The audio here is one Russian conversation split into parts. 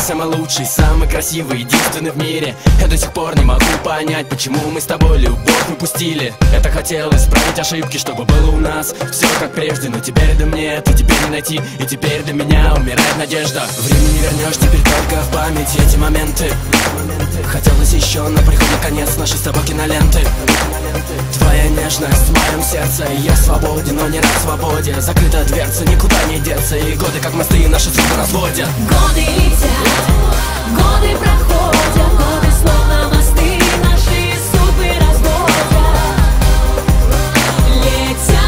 самый лучший, самый красивый, единственный в мире. Я до сих пор не могу понять, почему мы с тобой любовь упустили. Это хотелось исправить ошибки, чтобы было у нас все как прежде. Но теперь до мне ты теперь не найти, и теперь до меня умирает надежда. Время не вернешь, теперь только в памяти эти моменты. Хотелось еще, но приходит конец нашей с тобой киноленты. Твоя нежность в моем сердце, и я свободен, но не рад свободе. Закрыта дверца, никуда не деться, и годы как мосты наши судьбы разводят. Годы летят, годы проходят, годы словно мосты наши судьбы разводят. Летят.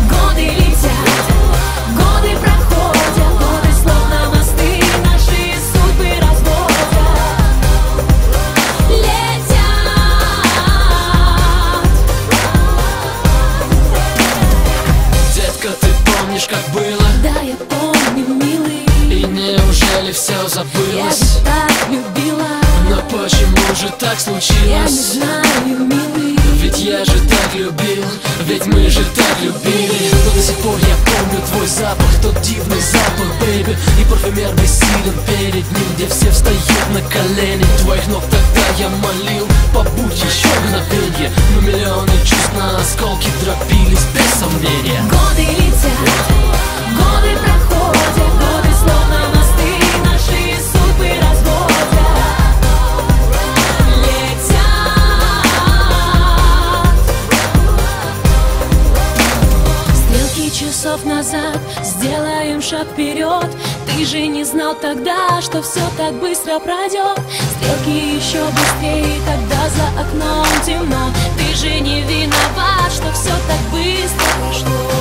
Годы летят, годы проходят, годы словно мосты наши судьбы разводят. Летят. Детка, ты помнишь, как было? Да, я помню, милый. И неужели все Я забылось? же так любила. Но почему же так Я не случилось? знаю, милый. Ведь я же так любил, ведь мы же так любили. Но до сих пор я помню твой запах, тот дивный запах, бэйби. И парфюмер бессилен перед ним, где все встают на колени. Твоих ног тогда я молил, побудь еще мгновенье. Но миллионы чувств на осколки дробились без сомнения. Годы летят, годы проходят, годы словно мосты наши судьбы разводят. Летят. Стрелки часов назад, сделаем шаг вперед. Ты же не знал тогда, что все так быстро пройдет. Стрелки еще быстрее, когда за окном темно. Ты же не виноват, что все так быстро прошло.